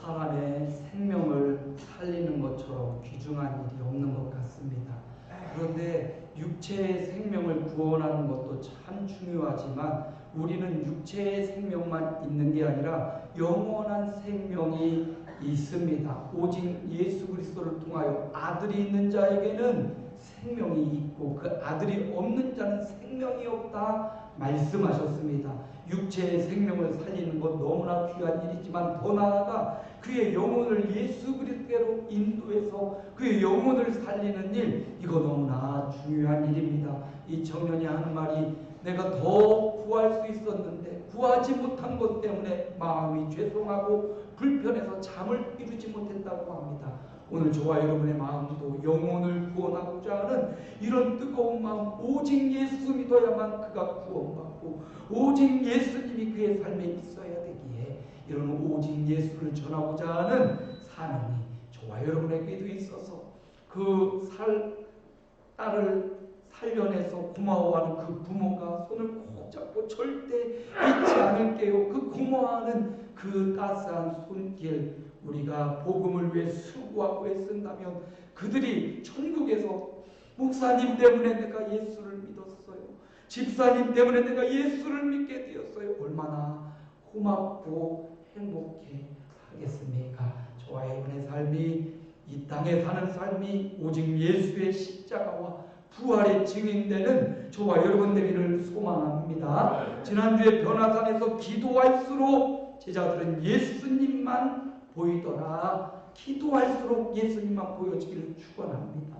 사람의 생명을 살리는 것처럼 귀중한 일이 없는 것 같습니다. 그런데 육체의 생명을 구원하는 것도 참 중요하지만 우리는 육체의 생명만 있는 게 아니라 영원한 생명이 있습니다. 오직 예수 그리스도를 통하여 아들이 있는 자에게는 생명이 있고 그 아들이 없는 자는 생명이 없다 말씀하셨습니다. 육체의 생명을 살리는 것 너무나 귀한 일이지만 더 나아가 그의 영혼을 예수 그리스도로 인도해서 그의 영혼을 살리는 일, 이거 너무나 중요한 일입니다. 이 청년이 하는 말이 내가 더 구할 수 있었는데 구하지 못한 것 때문에 마음이 죄송하고 불편해서 잠을 이루지 못했다고 합니다. 오늘 저와 여러분의 마음도 영혼을 구원하고자 하는 이런 뜨거운 마음, 오직 예수 믿어야만 그가 구원받고 오직 예수님이 그의 삶에 있어야 되기에 이런 오직 예수를 전하고자 하는 사명이 저와 여러분에게도 있어서 그 딸을 살려내서 고마워하는 그 부모가 손을 꼭 잡고 절대 잊지 않을게요. 그 고마워하는 그 따스한 손길, 우리가 복음을 위해 수고하고 애쓴다면 그들이 천국에서 목사님 때문에 내가 예수를 믿었어요, 집사님 때문에 내가 예수를 믿게 되었어요, 얼마나 고맙고 행복해 하겠습니까? 저와 여러분의 삶이, 이 땅에 사는 삶이 오직 예수의 십자가와 부활의 증인되는 저와 여러분 되기를 소망합니다. 지난주에 변화산에서 기도할수록 제자들은 예수님만 보이더라. 기도할수록 예수님만 보여지기를 축원합니다.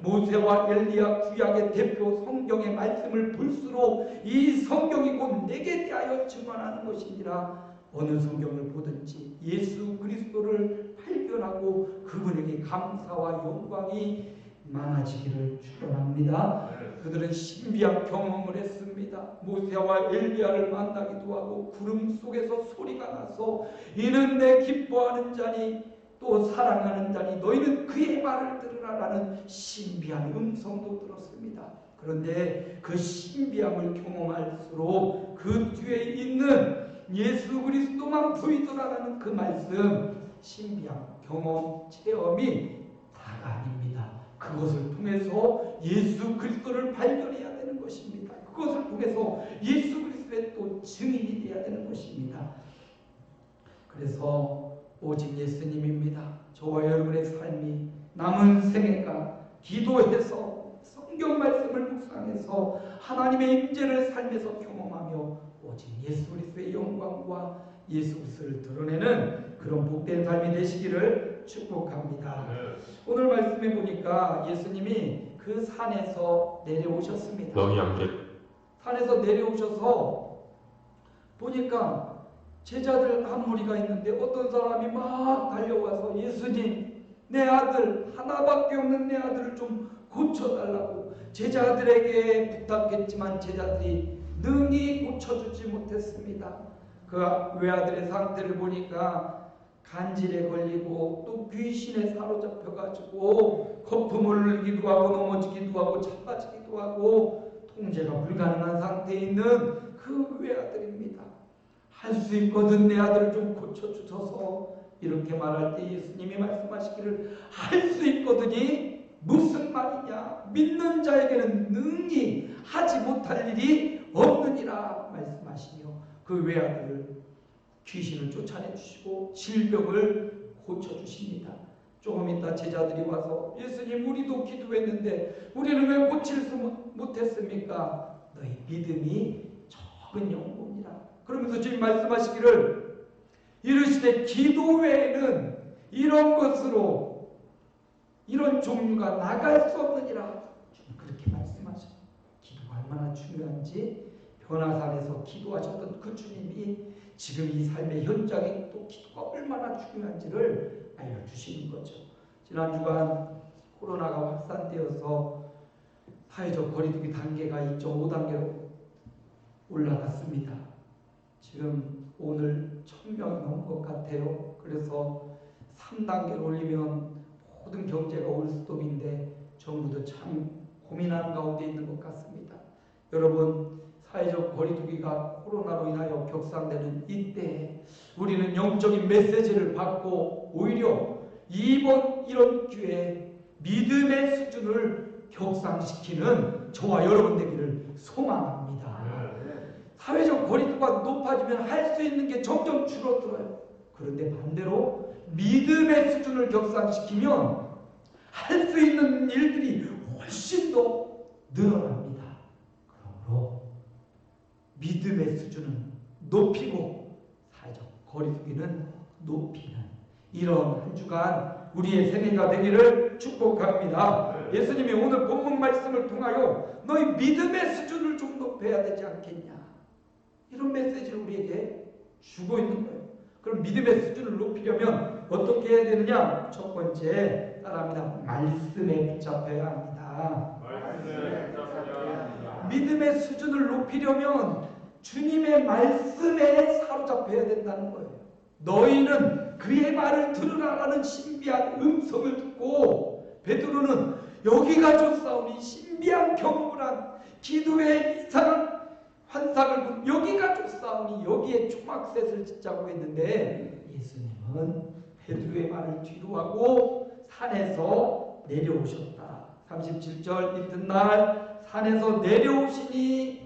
모세와 엘리야 구약의 대표 성경의 말씀을 볼수록 이 성경이 곧 내게 대하여 증언하는 것이니라. 어느 성경을 보든지 예수 그리스도를 발견하고 그분에게 감사와 영광이 많아지기를 축원합니다. 그들은 신비한 경험을 했습니다. 모세와 엘리야를 만나기도 하고 구름 속에서 소리가 나서 이는 내 기뻐하는 자니 또 사랑하는 자니 너희는 그의 말을 들으라라는 신비한 음성도 들었습니다. 그런데 그 신비함을 경험할수록 그 뒤에 있는 예수 그리스도만 보이더라라는 그 말씀, 신비함, 경험, 체험이 다가 아닙니다. 그것을 통해서 예수 그리스도를 발견해야 되는 것입니다. 그것을 통해서 예수 그리스도의 또 증인이 되어야 되는 것입니다. 그래서 오직 예수님입니다. 저와 여러분의 삶이 남은 생애가 기도해서 성경 말씀을 묵상해서 하나님의 임재를 삶에서 경험하며 오직 예수 그리스도의 영광과 예수 그리스도를 드러내는 그런 복된 삶이 되시기를 축복합니다. 오늘 말씀해 보니까 예수님이 그 산에서 내려오셨습니다. 산에서 내려오셔서 보니까 제자들 한 무리가 있는데 어떤 사람이 막 달려와서 예수님, 내 아들, 하나밖에 없는 내 아들을 좀 고쳐달라고 제자들에게 부탁했지만 제자들이 능히 고쳐주지 못했습니다. 그 외아들의 상태를 보니까 간질에 걸리고 또 귀신에 사로잡혀가지고 거품을 흘리기도 하고 넘어지기도 하고 자빠지기도 하고 통제가 불가능한 상태에 있는 그 외아들입니다. 할 수 있거든 내 아들을 좀 고쳐주셔서 이렇게 말할 때 예수님이 말씀하시기를 할 수 있거든이 무슨 말이냐, 믿는 자에게는 능히 하지 못할 일이 없느니라 말씀하시며 그 외아들을 귀신을 쫓아내주시고 질병을 고쳐주십니다. 조금 있다 제자들이 와서 예수님, 우리도 기도했는데 우리는 왜 고칠 수 못했습니까? 너희 믿음이 적은 영혼이라. 그러면서 주님 말씀하시기를 이르시되 기도 외에는 이런 것으로 이런 종류가 나갈 수 없느니라. 주님 그렇게 말씀하셔요. 기도가 얼마나 중요한지 변화산에서 기도하셨던 그 주님이 지금 이 삶의 현장에 또 기도가 얼마나 중요한지를 알려주시는 거죠. 지난 주간 코로나가 확산되어서 사회적 거리두기 단계가 2.5단계로 올라갔습니다. 지금 오늘 1000명이 넘은 것 같아요. 그래서 3단계로 올리면 모든 경제가 올스톱인데 정부도 참 고민하는 가운데 있는 것 같습니다. 여러분, 사회적 거리두기가 코로나로 인하여 격상되는 이때에 우리는 영적인 메시지를 받고 오히려 이런 기회에 믿음의 수준을 격상시키는 저와 여러분 되기를 소망합니다. 사회적 거리두기가 높아지면 할 수 있는 게 점점 줄어들어요. 그런데 반대로 믿음의 수준을 격상시키면 할 수 있는 일들이 훨씬 더 늘어납니다. 그러므로 믿음의 수준은 높이고 사회적 거리두기는 높이는 이런 한 주간 우리의 생애가 되기를 축복합니다. 예수님이 오늘 본문 말씀을 통하여 너희 믿음의 수준을 좀 높여야 되지 않겠냐, 이런 메시지를 우리에게 주고 있는 거예요. 그럼 믿음의 수준을 높이려면 어떻게 해야 되느냐? 첫 번째, 따라합니다. 말씀에 붙잡혀야 합니다. 믿음의 수준을 높이려면 주님의 말씀에 사로잡혀야 된다는 거예요. 너희는 그의 말을 들으라라는 신비한 음성을 듣고, 베드로는 여기가 좋사오니 신비한 경험을 한 기도의 이상한 환상을 여기가 좋사오니 여기에 초막셋을 짓자고 했는데, 예수님은 베드로의 말을 뒤로하고 산에서 내려오셨다. 37절 이튿날 산에서 내려오신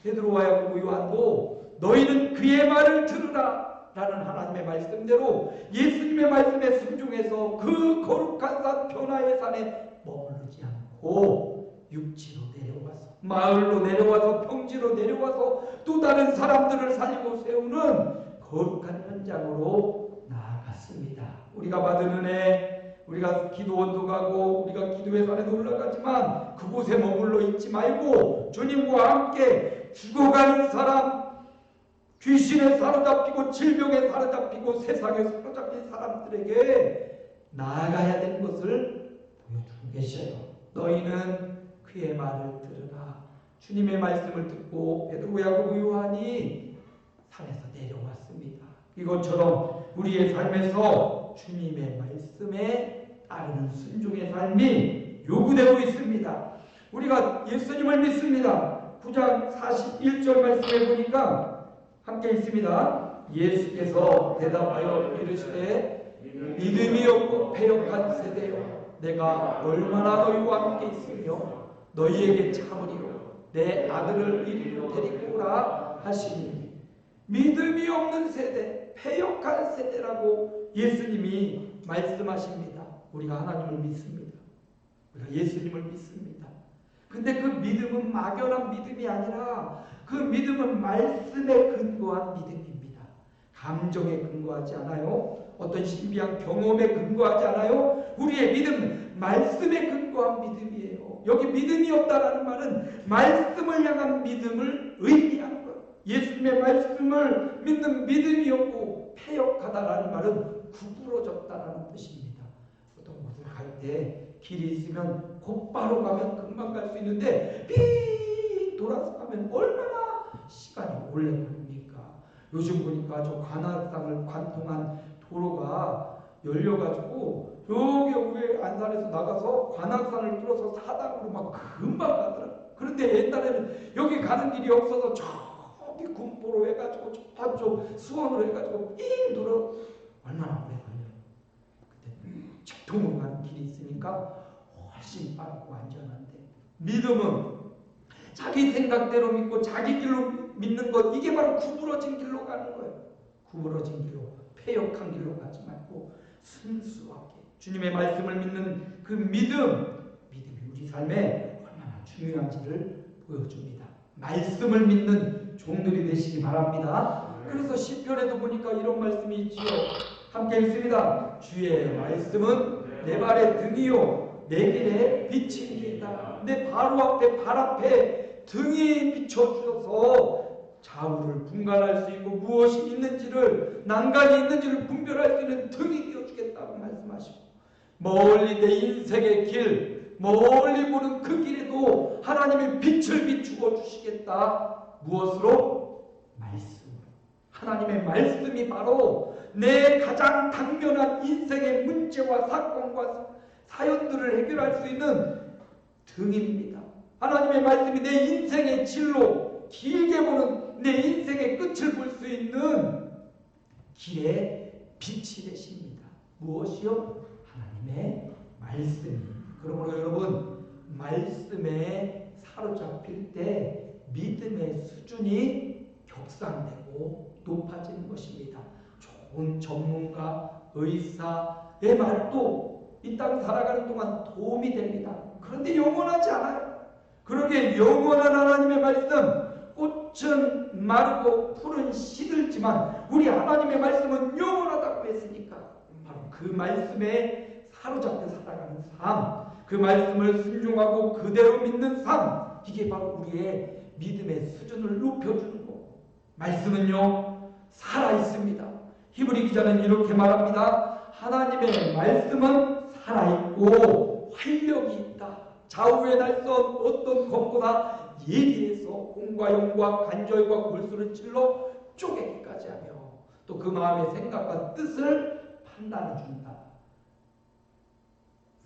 베드로와 야고보 요한도 너희는 그의 말을 들으라 라는 하나님의 말씀대로 예수님의 말씀에 순종해서 그 거룩한 산 변화의 산에 머무르지 않고 육지로 내려와서, 마을로 내려와서, 평지로 내려와서 또 다른 사람들을 살리고 세우는 거룩한 현장으로 나아갔습니다. 우리가 받은 은혜, 우리가 기도원도 가고 우리가 기도의 산에도 올라가지만 그곳에 머물러 있지 말고 주님과 함께 죽어가는 사람, 귀신에 사로잡히고 질병에 사로잡히고 세상에 사로잡힌 사람들에게 나아가야 되는 것을 보여주고 계셔요. 너희는 그의 말을 들으라. 주님의 말씀을 듣고 베드로, 야고보, 요한이 산에서 내려왔습니다. 이것처럼 우리의 삶에서 주님의 말씀에 따르는 순종의 삶이 요구되고 있습니다. 우리가 예수님을 믿습니다. 9장 41절 말씀에 보니까 함께 있습니다. 예수께서 대답하여 이르시되 믿음이 없고 패역한 세대여, 내가 얼마나 너희와 함께 있으며 너희에게 참으리요 내 아들을 이리로 데리고 오라 하시니, 믿음이 없는 세대, 패역한 세대라고 예수님이 말씀하십니다. 우리가 하나님을 믿습니다. 우리가 예수님을 믿습니다. 근데 그 믿음은 막연한 믿음이 아니라 그 믿음은 말씀에 근거한 믿음입니다. 감정에 근거하지 않아요. 어떤 신비한 경험에 근거하지 않아요. 우리의 믿음은 말씀에 근거한 믿음이에요. 여기 믿음이 없다라는 말은 말씀을 향한 믿음을 의미하는 거예요. 예수님의 말씀을 믿는 믿음이 없고 패역하다라는 말은 구부러졌다라는 뜻입니다. 어떤 곳을 갈 때 길이 있으면 곧바로 가면 금방 갈 수 있는데 삐 돌아서 가면 얼마나 시간이 오래 걸립니까? 요즘 보니까 저 관악산을 관통한 도로가 열려가지고 여기 위에 안산에서 나가서 관악산을 뚫어서 사당으로 막 금방 가더라고요. 그런데 옛날에는 여기 가는 길이 없어서 저기 군포로 해가지고 저쪽 수원으로 해가지고 삥 돌아 얼마나 오래 걸려요. 근데 직통으로 가는 길이 있으니까 훨씬 빠르고 안전한데, 믿음은 자기 생각대로 믿고 자기 길로 믿는 것, 이게 바로 구부러진 길로 가는 거예요. 구부러진 길로, 패역한 길로 가지 말고 순수하게 주님의 말씀을 믿는 그 믿음이 우리 삶에 얼마나 중요한지를 보여줍니다. 말씀을 믿는 종들이 되시기 바랍니다. 그래서 시편에도 보니까 이런 말씀이 있지요. 함께 읽습니다. 주의 말씀은 내 발의 등이요 내 길에 빛입니다. 내 바로 앞에, 발 앞에 등이 비춰주셔서 좌우를 분간할 수 있고 무엇이 있는지를, 난간이 있는지를 분별할 수 있는 등이 되어주겠다고 말씀하시고, 멀리 내 인생의 길, 멀리 보는 그 길에도 하나님의 빛을 비추어 주시겠다. 무엇으로? 말씀으로. 하나님의 말씀이 바로 내 가장 당면한 인생의 문제와 사건과 사연들을 해결할 수 있는 등입니다. 하나님의 말씀이 내 인생의 진로, 길게 보는 내 인생의 끝을 볼 수 있는 길의 빛이 되십니다. 무엇이요? 하나님의 말씀이. 그러므로 여러분, 말씀에 사로잡힐 때 믿음의 수준이 격상되고 높아지는 것입니다. 좋은 전문가, 의사의 말도 이 땅 살아가는 동안 도움이 됩니다. 그런데 영원하지 않아요. 그러기에 영원한 하나님의 말씀, 꽃은 마르고 풀은 시들지만 우리 하나님의 말씀은 영원하다고 했으니까 바로 그 말씀에 사로잡혀 살아가는 삶, 그 말씀을 순종하고 그대로 믿는 삶, 이게 바로 우리의 믿음의 수준을 높여주는 거고, 말씀은요 살아있습니다. 히브리 기자는 이렇게 말합니다. 하나님의 말씀은 살아있고 활력이 있다. 좌우의 날선 어떤 검보다 예리해서 공과 영과 관절과 골수를 찔러 쪼개기까지 하며 또 그 마음의 생각과 뜻을 판단해 준다.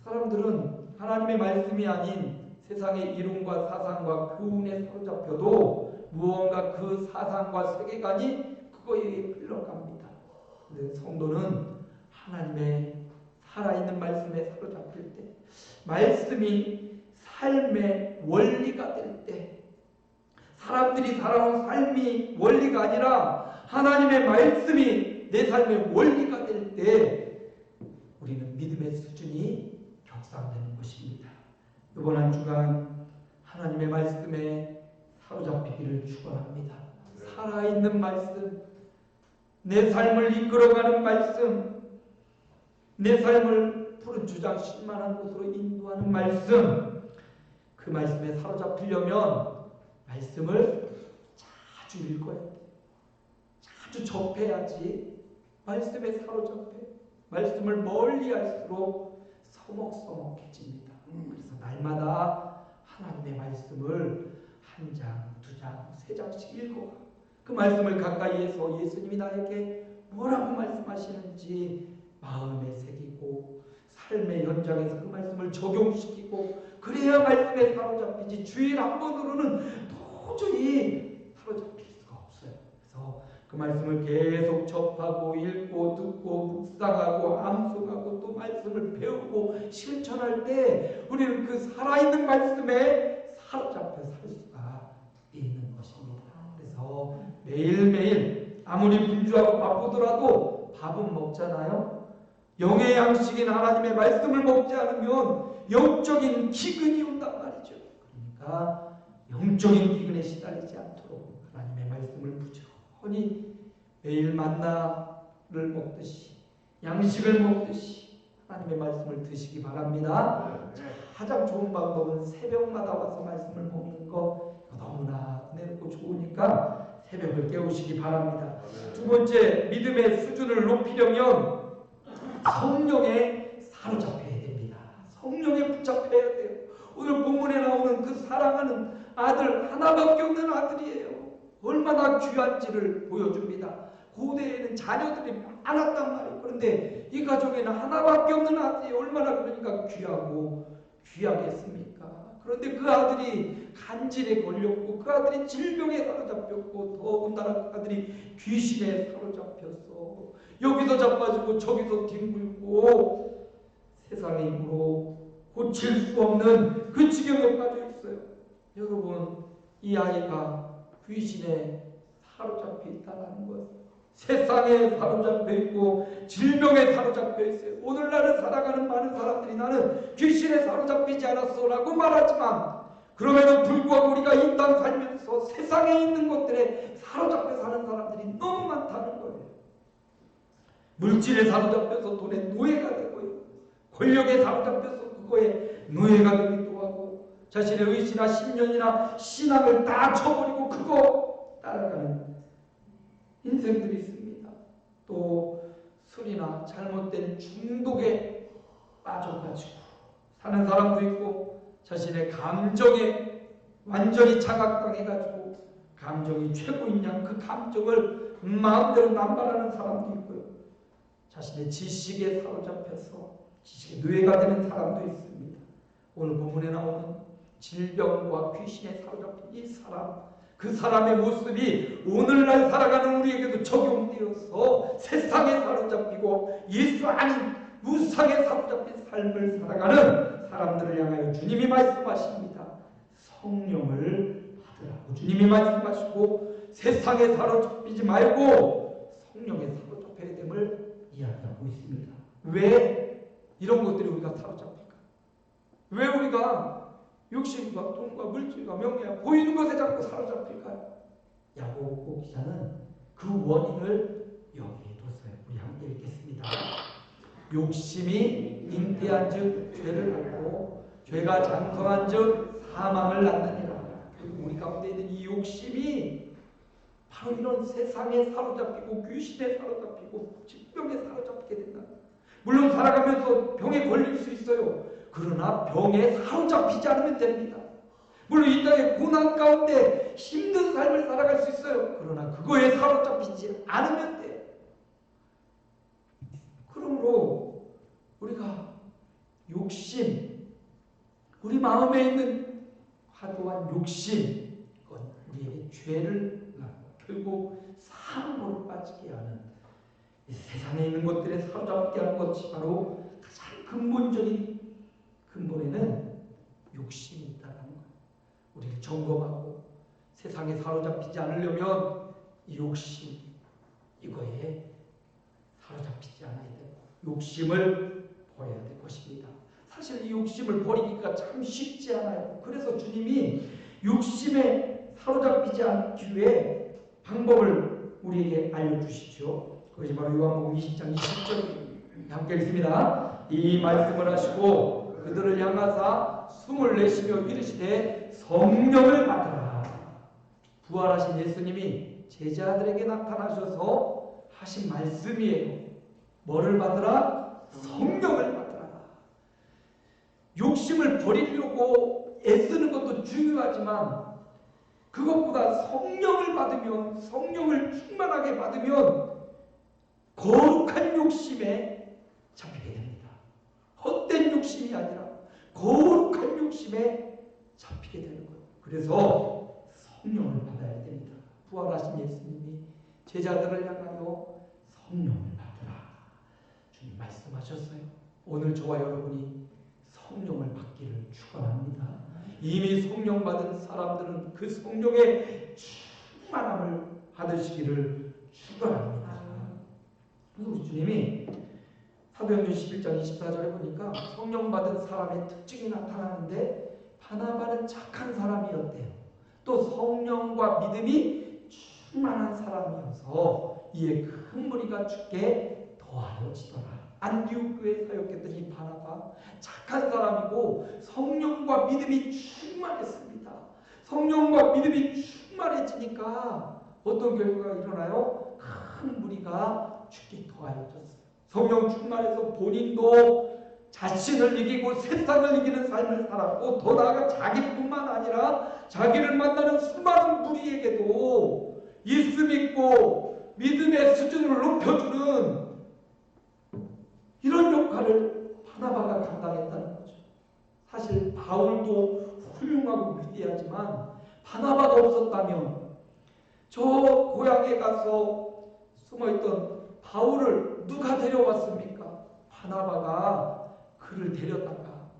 사람들은 하나님의 말씀이 아닌 세상의 이론과 사상과 교훈에 사로잡혀도 무언가 그 사상과 세계관이 그거에 흘러갑니다. 근데 성도는 하나님의 살아있는 말씀에 사로잡힐 때, 말씀이 삶의 원리가 될 때, 사람들이 살아온 삶이 원리가 아니라 하나님의 말씀이 내 삶의 원리가 될 때 우리는 믿음의 수준이 격상되는 것입니다. 이번 한 주간 하나님의 말씀에 사로잡히기를 축원합니다. 살아있는 말씀, 내 삶을 이끌어가는 말씀, 내 삶을 푸른 주장 신만한 곳으로 인도하는 말씀, 그 말씀에 사로잡히려면 말씀을 자주 읽어야 돼. 자주 접해야지 말씀에 사로잡혀 말씀을 멀리 할수록 서먹서먹해집니다. 그래서 날마다 하나님의 말씀을 한 장, 두 장, 세 장씩 읽어가. 그 말씀을 가까이에서 예수님이 나에게 뭐라고 말씀하시는지 마음에 새기고 삶의 현장에서 그 말씀을 적용시키고 그래야 말씀에 사로잡히지 주일 한 번으로는 도저히 사로잡힐 수가 없어요. 그래서 그 말씀을 계속 접하고 읽고 듣고 묵상하고 암송하고 또 말씀을 배우고 실천할 때 우리는 그 살아있는 말씀에 사로잡혀 살 수가 있는 것입니다. 그래서 매일매일 아무리 분주하고 바쁘더라도 밥은 먹잖아요. 영의 양식인 하나님의 말씀을 먹지 않으면 영적인 기근이 온단 말이죠. 그러니까 영적인 기근에 시달리지 않도록 하나님의 말씀을 부지런히 매일 만나를 먹듯이 양식을 먹듯이 하나님의 말씀을 드시기 바랍니다. 가장 좋은 방법은 새벽마다 와서 말씀을 먹는 거 너무나 은혜롭고 좋으니까 새벽을 깨우시기 바랍니다. 두 번째, 믿음의 수준을 높이려면 성령에 사로잡혀야 됩니다. 성령에 붙잡혀야 돼요. 오늘 본문에 나오는 그 사랑하는 아들, 하나밖에 없는 아들이에요. 얼마나 귀한지를 보여줍니다. 고대에는 자녀들이 많았단 말이에요. 그런데 이 가족에는 하나밖에 없는 아들이 얼마나 그러니까 귀하고 귀하겠습니까? 그런데 그 아들이 간질에 걸렸고 그 아들이 질병에 사로잡혔고 더군다나 그 아들이 귀신에 사로잡혔어. 여기서 자빠지고 저기서 뒹굴고 세상의 힘으로 고칠 수 없는 그 지경에 빠져 있어요. 여러분, 이 아이가 귀신에 사로잡혀 있다는 것, 세상에 사로잡혀 있고 질병에 사로잡혀 있어요. 오늘날을 살아가는 많은 사람들이 나는 귀신에 사로잡히지 않았어 라고 말하지만 그럼에도 불구하고 우리가 이 땅 살면서 세상에 있는 것들에 사로잡혀 사는 사람들이 너무 많다는 거예요. 물질에 사로잡혀서 돈의 노예가 되고요. 권력에 사로잡혀서 그거에 노예가 되기도 하고 자신의 의지나 신념이나 신앙을 다 쳐버리고 그거 따라가는 인생들이 있습니다. 또 술이나 잘못된 중독에 빠져가지고 사는 사람도 있고 자신의 감정에 완전히 자각당해가지고 감정이 최고인 양 그 감정을 마음대로 남발하는 사람도 있고요. 자신의 지식에 사로잡혀서 지식의 노예가 되는 사람도 있습니다. 오늘 본문에 나오는 질병과 귀신에 사로잡힌 이 사람, 그 사람의 모습이 오늘날 살아가는 우리에게도 적용되어서 세상에 사로잡히고 예수 아닌 우상에 사로잡힌 삶을 살아가는 사람들을 향하여 주님이 말씀하십니다. 성령을 받으라고 주님이 말씀하시고 세상에 사로잡히지 말고 성령에 사로잡혀야 됨을 이야기하고 있습니다. 왜 이런 것들이 우리가 사로잡힐까? 왜 우리가 욕심과 돈과 물질과 명예와 보이는 것에 자꾸 사로잡힐까요? 야고보 기자는 그 원인을 여기에 뒀어요. 우리 함께 읽겠습니다. 욕심이 잉태한 즉 죄를 낳고 죄가 장성한 즉 사망을 낳느니라. 우리 가운데 있는 이 욕심이 바로 이런 세상에 사로잡히고 귀신에 사로잡히고 질병에 사로잡히게 된다. 물론 살아가면서 병에 걸릴 수 있어요. 그러나 병에 사로잡히지 않으면 됩니다. 물론 이 땅의 고난 가운데 힘든 삶을 살아갈 수 있어요. 그러나 그거에 사로잡히지 않으면 돼. 그러므로 우리가 욕심, 우리 마음에 있는 과도한 욕심, 그건 우리에게 죄를 낳고 결국 사망으로 빠지게 하는, 이 세상에 있는 것들에 사로잡게 하는 것이 바로 가장 근본에는 욕심이 있다는 거예요. 우리를 점검하고 세상에 사로잡히지 않으려면 이 욕심, 이거에 사로잡히지 않아야 되고 욕심을 버려야 될 것입니다. 사실 이 욕심을 버리기가 참 쉽지 않아요. 그래서 주님이 욕심에 사로잡히지 않기 위해 방법을 우리에게 알려주시죠. 그것이 바로 요한복음 20장 20절 함께 읽습니다. 이 말씀을 하시고 그들을 향하사 숨을 내쉬며 이르시되 성령을 받으라. 부활하신 예수님이 제자들에게 나타나셔서 하신 말씀이에요. 뭐를 받으라? 성령을 받으라. 욕심을 버리려고 애쓰는 것도 중요하지만 그것보다 성령을 받으면, 성령을 충만하게 받으면 거룩한 욕심에 잡히게 됩니다. 헛된 욕심이 아니라 거룩한 욕심에 잡히게 되는 거예요. 그래서 성령을 받아야 됩니다. 부활하신 예수님이 제자들을 향하여 성령을 받으라 주님 말씀하셨어요. 오늘 저와 여러분이 성령을 받기를 축원합니다. 이미 성령 받은 사람들은 그 성령의 충만함을 받으시기를 축원합니다. 우리 주님이 사도행전 11장 24절에 보니까 성령 받은 사람의 특징이 나타나는데 바나바는 착한 사람이었대요. 또 성령과 믿음이 충만한 사람이어서 이에 큰 무리가 주께 더하여지더라. 안디옥 교회에 사역했던 이 바나바 착한 사람이고 성령과 믿음이 충만했습니다. 성령과 믿음이 충만해지니까 어떤 결과가 일어나요? 큰 무리가 주께 더하여졌어요. 성령 충만해서 본인도 자신을 이기고 세상을 이기는 삶을 살았고 더 나아가 자기뿐만 아니라 자기를 만나는 수많은 무리에게도 예수 믿고 믿음의 수준을 높여주는 이런 역할을 바나바가 감당했다는 거죠. 사실 바울도 훌륭하고 위대하지만 바나바가 없었다면 저 고향에 가서 숨어있던 바울을 누가 데려왔습니까? 바나바가 그를 데려다가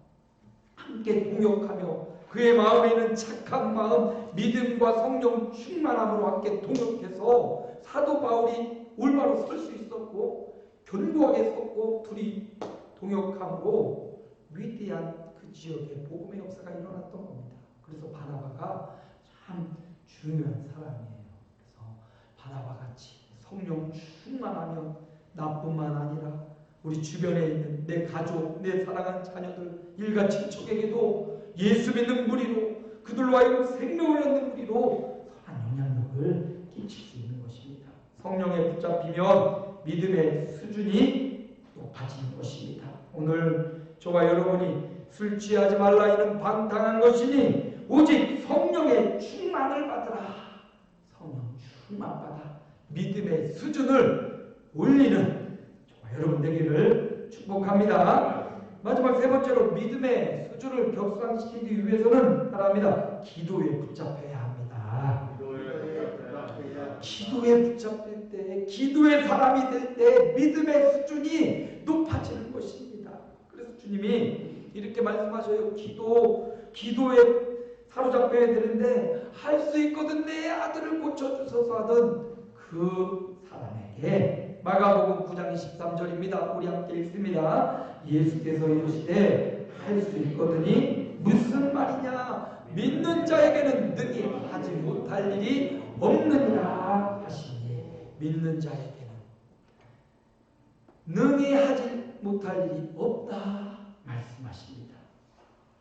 함께 동역하며 그의 마음에 있는 착한 마음, 믿음과 성령 충만함으로 함께 동역해서 사도 바울이 올바로 설 수 있었고 견고하게 섰고 둘이 동역함으로 위대한 그 지역에 복음의 역사가 일어났던 겁니다. 그래서 바나바가 참 중요한 사람이에요. 그래서 바나바같이 성령 충만하면 나뿐만 아니라 우리 주변에 있는 내 가족, 내 사랑하는 자녀들, 일가 친척에게도 예수 믿는 무리로 그들로 하여금 생명을 얻는 무리로 선한 영향력을 끼칠 수 있는 것입니다. 성령에 붙잡히면 믿음의 수준이 높아지는 것입니다. 오늘 저와 여러분이 술 취하지 말라 이는 방탕한 것이니 오직 성령의 충만을 받으라. 성령 충만받아 믿음의 수준을 올리는 저와 여러분 되기를 축복합니다. 마지막 세 번째로 믿음의 수준을 격상시키기 위해서는 따라합니다. 기도에 붙잡혀야 합니다. 기도에 붙잡힐 때, 기도의 사람이 될 때 믿음의 수준이 높아지는 것입니다. 그래서 주님이 이렇게 말씀하셔요. 기도에 사로잡혀야 되는데 할 수 있거든 내 아들을 고쳐주소서 하던 그 사람에게 마가복음 9장 23절입니다. 우리 함께 읽습니다. 예수께서 이르시되 할 수 있거든이 무슨 말이냐 믿는 자에게는 능히 하지 못할 일이 없느니라 하시니 믿는 자에게는 능히 하지 못할 일이 없다 말씀하십니다.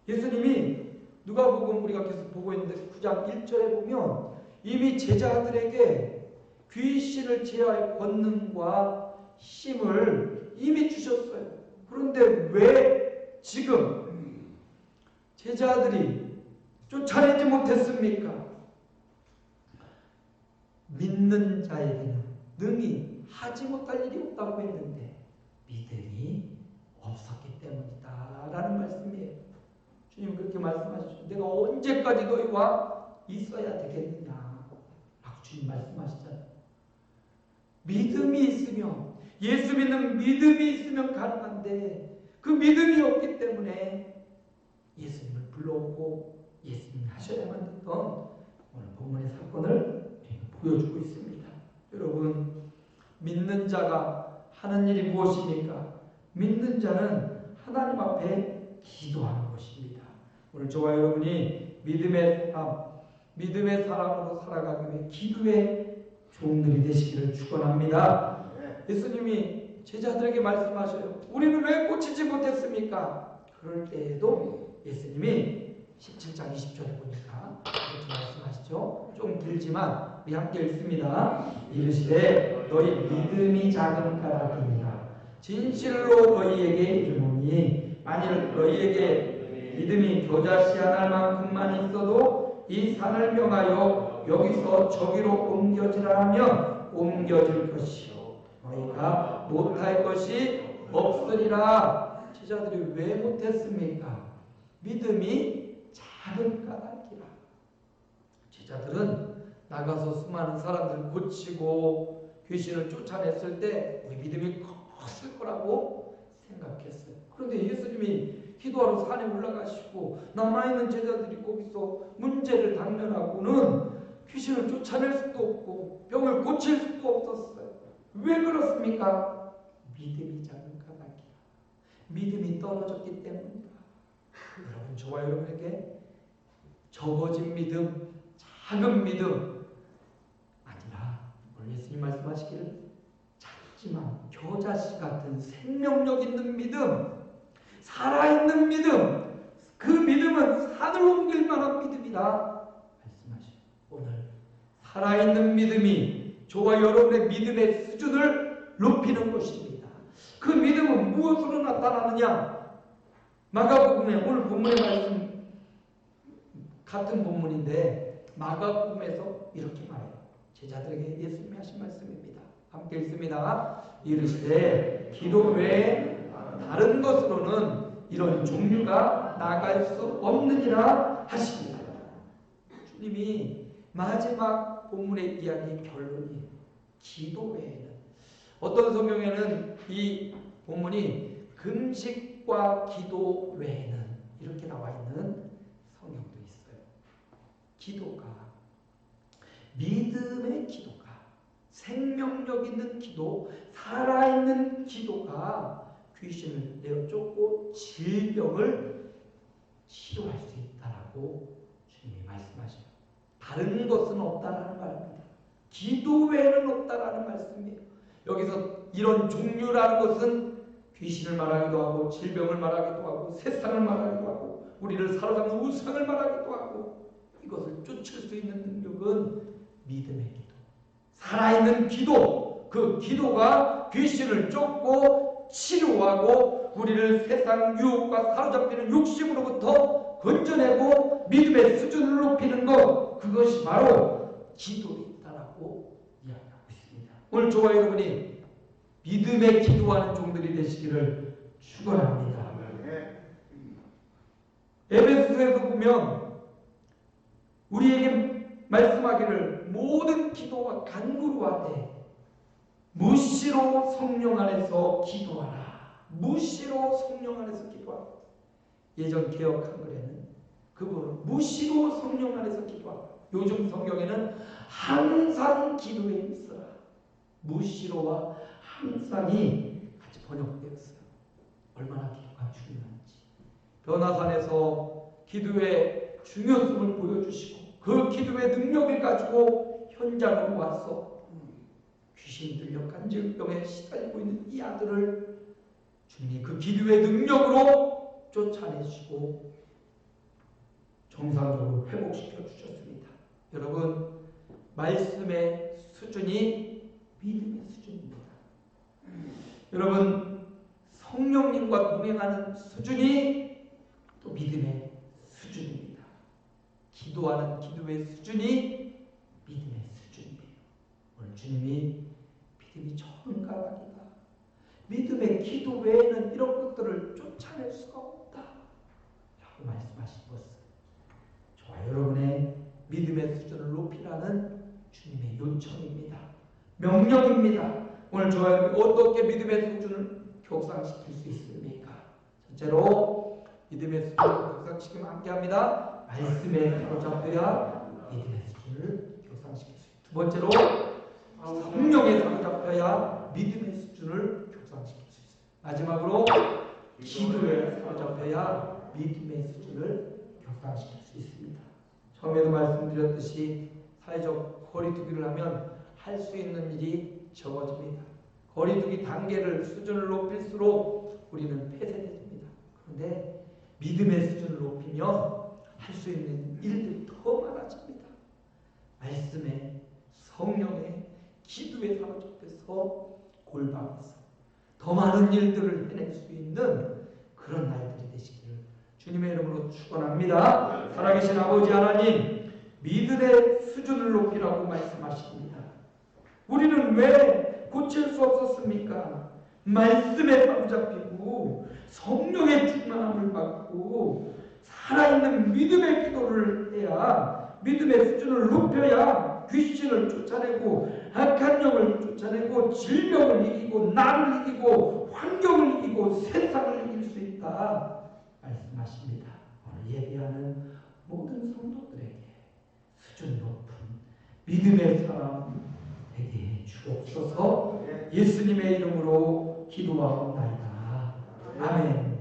예수님이 누가복음 우리가 계속 보고 있는데 9장 1절에 보면 이미 제자들에게 귀신을 제어할 권능과 힘을 이미 주셨어요. 그런데 왜 지금 제자들이 쫓아내지 못했습니까? 믿는 자에게는 능히 하지 못할 일이 없다고 했는데 믿음이 없었기 때문이다 라는 말씀이에요. 주님 그렇게 말씀하시죠. 내가 언제까지 너희와 있어야 되겠느냐 라고 주님 말씀하시잖아요. 믿음이 있으면, 예수 믿는 믿음이 있으면 가능한데 그 믿음이 없기 때문에 예수님을 불러오고 예수님이 하셔야만 됐던 오늘 본문의 사건을 보여주고 있습니다. 여러분, 믿는 자가 하는 일이 무엇입니까? 믿는 자는 하나님 앞에 기도하는 것입니다. 오늘 저와 여러분이 믿음의 사람으로 살아가기 위해 기도의 종들이 되시기를 축원합니다. 예수님이 제자들에게 말씀하셔요. 우리는 왜 고치지 못했습니까? 그럴 때에도 예수님이 17장 20절에 보니까 이렇게 말씀하시죠. 좀 길지만 우리 함께 읽습니다. 이르시되 너희 믿음이 작은 까닭이니라. 진실로 너희에게 이르노니 만일 너희에게 믿음이 겨자씨 한 알만큼만 있어도 이 산을 명하여 여기서 저기로 옮겨지라 하면 옮겨질 것이요 너희가 못할 것이 없으리라. 제자들이 왜 못했습니까? 믿음이 작은 까닭이라. 제자들은 나가서 수많은 사람들을 고치고 귀신을 쫓아냈을 때 우리 믿음이 컸을 거라고 생각했어요. 그런데 예수님이 기도하러 산에 올라가시고 남아있는 제자들이 거기서 문제를 당면하고는 귀신을 쫓아낼 수도 없고 병을 고칠 수도 없었어요. 왜 그렇습니까? 믿음이 작은 까닭이라. 믿음이 떨어졌기 때문이다. 여러분, 저와 여러분에게 적어진 믿음, 작은 믿음 아니라 오늘 예수님 말씀하시기를 작지만 겨자씨 같은 생명력 있는 믿음, 살아있는 믿음, 그 믿음은 산을 옮길 만한 믿음이다 말씀하시오. 오늘 살아있는 믿음이 저와 여러분의 믿음의 수준을 높이는 것입니다. 그 믿음은 무엇으로 나타나느냐? 마가복음에 오늘 본문의 말씀 같은 본문인데 마가복음에서 이렇게 말해요. 제자들에게 예수님이 하신 말씀입니다. 함께 읽습니다. 이르시되 기도 외에 다른 것으로는 이런 종류가 나갈 수 없느니라 하십니다. 주님이 마지막 본문의 이야기 결론이 기도 외에는, 어떤 성경에는 이 본문이 금식과 기도 외에는 이렇게 나와 있는 성경도 있어요. 기도가, 믿음의 기도가, 생명력 있는 기도, 살아있는 기도가 귀신을 내어 쫓고 질병을 치료할 수 있다라고 주님이 말씀하셔요. 다른 것은 없다라는 말입니다. 기도 외에는 없다라는 말씀이에요. 여기서 이런 종류라는 것은 귀신을 말하기도 하고 질병을 말하기도 하고 세상을 말하기도 하고 우리를 사로잡는 우상을 말하기도 하고, 이것을 쫓을 수 있는 능력은 믿음의 기도, 살아있는 기도, 그 기도가 귀신을 쫓고 치료하고 우리를 세상 유혹과 사로잡히는 욕심으로부터 건져내고 믿음의 수준을 높이는 것, 그것이 바로 기도이다라고 이야기하고 있습니다. 오늘 저와 여러분이 믿음의 기도하는 종들이 되시기를 축원합니다. 에베소서에서 보면 우리에게 말씀하기를 모든 기도와 간구로 하되 무시로 성령 안에서 기도하라. 무시로 성령 안에서 기도하라. 예전 개역 한글에는 그 부분을 무시로 성령 안에서 기도하라. 요즘 성경에는 항상 기도에 있어라. 무시로와 항상이 같이 번역되었어요. 얼마나 기도가 중요한지. 변화산에서 기도의 중요성을 보여주시고 그 기도의 능력을 가지고 현장으로 와서 귀신 들려 간질병에 시달리고 있는 이 아들을 주님이 그 기도의 능력으로 쫓아내시고 정상적으로 회복시켜 주셨습니다. 여러분, 말씀의 수준이 믿음의 수준입니다. 여러분, 성령님과 동행하는 수준이 또 믿음의 수준입니다. 기도하는 기도의 수준이 믿음의 수준이에요. 오늘 주님이 믿음이 천가닥이다. 믿음의 기도 외에는 이런 것들을 쫓아낼 수가 없다. 라고 말씀하신 것은 저와 여러분의 믿음의 수준을 높이라는 주님의 요청입니다. 명령입니다. 오늘 저와 여러분이 어떻게 믿음의 수준을 격상시킬 수 있습니까? 첫째로 믿음의 수준을 격상시키면 함께합니다. 말씀에 사로잡혀야 믿음의 수준을 격상시킬 수 있습니다. 두 번째로 성령에 사로잡혀야 믿음의 수준을 격상시킬 수 있습니다. 마지막으로 기도에 사로잡혀야 믿음의 수준을 격상시킬 수 있습니다. 처음에도 말씀드렸듯이 사회적 거리두기를 하면 할 수 있는 일이 적어집니다. 거리두기 단계를 수준을 높일수록 우리는 폐쇄됩니다. 그런데 믿음의 수준을 높이면 할 수 있는 일들이 더 많아집니다. 말씀에, 성령에, 기도에 사로잡혀서 골방에서 더 많은 일들을 해낼 수 있는 그런 날들이 되시기를 주님의 이름으로 축원합니다. 살아계신 아버지 하나님, 믿음의 수준을 높이라고 말씀하십니다. 우리는 왜 고칠 수 없었습니까? 말씀에 사로잡히고 성령의 충만함을 받고 살아있는 믿음의 기도를 해야, 믿음의 수준을 높여야 귀신을 쫓아내고 악한 영을 쫓아내고 질병을 이기고 나를 이기고 환경을 이기고 세상을 이길 수 있다 말씀하십니다. 오늘 예배하는 모든 성도들에게 수준 높은 믿음의 사람 되게 주옵소서. 예수님의 이름으로 기도하옵나이다. 아멘.